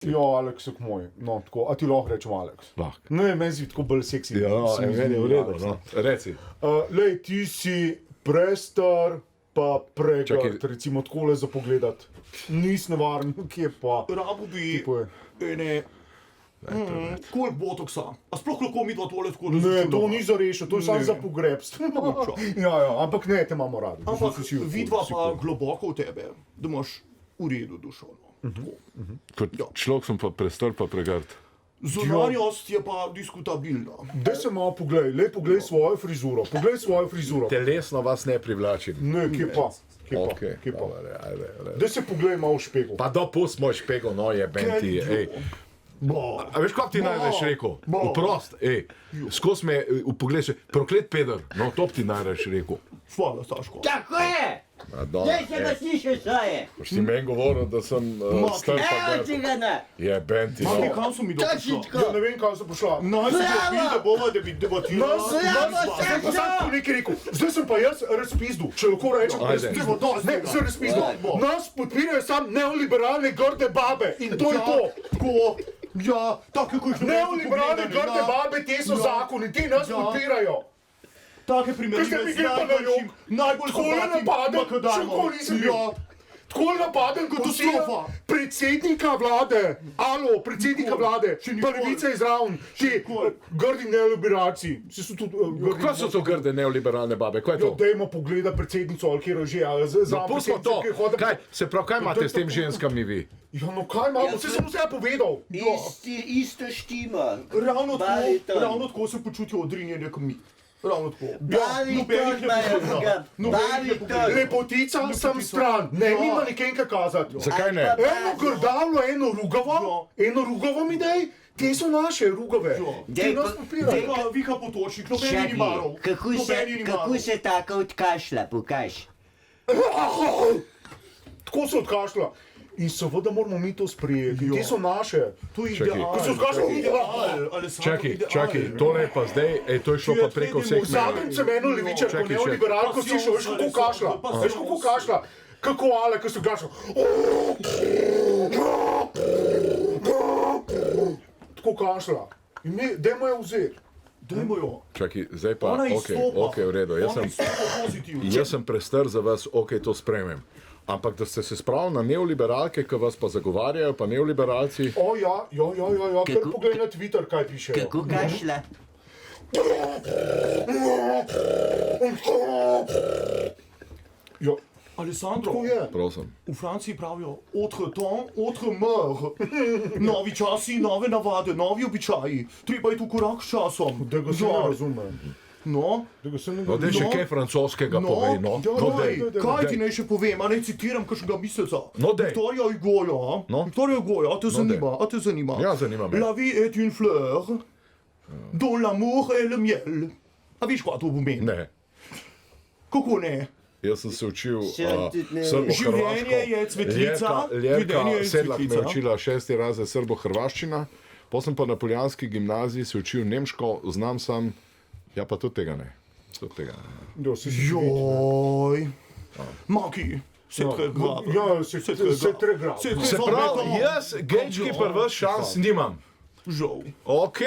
Ja, Aleks je moj, no tako, a ti lahko rečem Aleks? Lahko. Ne, meni zdi tako bolj seksi. Ja, meni je v redu, no. Reci. Lej, ti si prestar, pa pregrad, recimo takole za pogledat. Nis nevaren, kje pa? Rabo bi Tipo je. ene... koliko botoksa? A sploh lahko mi dva tole tako Ne, to ni za rešil, to je samo Ne. za pogrebstvo. Ja, ampak ne, te imamo radi. Ampak Si cool, vidva si pa cool. globoko v tebe, da imaš v redu dušo. No. Kot človek sem pa prestar pa pregrd. Zunanjost je pa diskutabilna. Daj se malo poglej, lej poglej svojo frizuro, poglej svojo frizuro. Telesno vas ne privlačim. Ne, kje pa? Okay, Kje pa? ajde. Daj se poglej malo v špegel. Pa dopust moj špego, no je benti, ej. A veš, kako ti najraš rekel? Vprost, ej. Skozi me pogledaš, proklet peder, no to bi ti najraš rekel. Hvala, Staško. Tako je! Daj se ga slišiš, je! Boš ti meni govoril, da sem star pa Evo grd. ti ga ne! Je benti, Mami, no. kam so mi dobro prišla? Točitko! Ja, ne vem, kam sem pošla. Naj se dobi, da bova, da bi debatirala. Zdaj pa sam to nekaj rekel. Zdaj sem pa jaz razpizdu, če lahko rečem Ajde. razpizdu. Ne, sem razpizdu. Bo. Nas podpirajo sam neoliberalne grde babe in to je to. Tako, ja, tako kot jih Neoliberalne grde babe, te so zakoni, te nas podpirajo. Take Kaj ste primerjave mi z gre pa na najboljšim, jok? najbolj Takole zapadnim napadem, še makadamom. nikoli nisem bil. Ja, Tako napadem kot Katastrofa. predsednika vlade. Alo, predsednika Nikoli. vlade. Še Pa nikoli. Levica je zraven. Ti nikoli. grdi neoliberalci. Vsi so tudi grdi. Kaj so to grde neoliberalne babe, kaj je Ja, to? dajmo pogledati predsednico ali kjer že. Pustimo to, kaj, se pravi, kaj imate s tem ženskami vi? Ja, no kaj imamo, vse sem vse povedal. Isto štima. ravno Bariton. tako se počutijo odrinjene kot mi. Ravno tako. Bariton imajo ga. Bariton. Lepotica sem stran, ne, Ja. nima nikenka kazati. Zakaj ne? Eno grdavlo, eno rugavo, eno rugavo mi daj, te so naše rugave. Te Dej, nas pa- podpirajo. dej, Viha, viha potočnik, nobeni ni maral. Kako se tako odkašlja, pokaž. Tako se odkašlja. In seveda moramo mi to sprejeti. Te so naše. To je Čakaj. ideal. Ko se odkašlja, ideal. Alessandro, Čakaj, ideal. čakaj, tole je pa zdaj, ej, to je šlo pa preko vseh V zadnjem meja. sem eno levičarko, Čakaj, neoliberalko čakaj. slišal, veš kako kašlja. Veš kako kašlja. Kako ale, ko se kašlja. Tako kašlja. In mi, dajmo jo vzeti. Dajmo jo. Čakaj, zdaj pa, Ona ok, izstopa. v redu, Ona izstopa pozitivno. jaz sem prestar za vas, ok, to spremem. Ampak da ste se spravili na neoliberalke, ki vas pa zagovarjajo, pa neoliberalci, O ja, kar Kako- poglej na Twitter, kaj piše. Kako kašlja? Ja, Alessandro, tako je. prosim. v Franciji pravijo autre temps, autre meur. Novi časi, nove navade, novi običaji. Treba je tu korak s časom. Da ga se ne razumem. No, Da ga se ne No, daj še No. kaj francoskega povej, no. Ja, No, daj. dej. kaj ti naj še povem, a ne citiram kakšnega miselca. No, dej. Victoria Hugo, a? No. Victoria Hugo, a te No, zanima, a te zanima. Ja, zanima me. La vie est une fleur, dont l'amour est le miel. A veš, kaj to pomeni? Ne, Kako ne? jaz sem se učil Sem tudi ne- srbo-hrvaško. Življenje je cvetlica, življenje Ljerka je Sedlak me je cvetlica. učila 6. razred srbo-hrvaščina, potem sem pa na poljanski gimnaziji se učil nemško, znam sam, ja pa tudi tega ne. Tudi tega ne. Ja, se že Joj, Maki, se treba. Ja, se treba. Se pravi, jaz, gejčki pa vas šans nimam. Žal. Ok,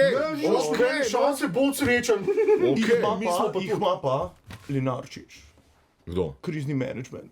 ok, Šanse bolj srečen. Jih ima mi smo pa pa, jih ima pa Lenarčič, Kdo? krizni management.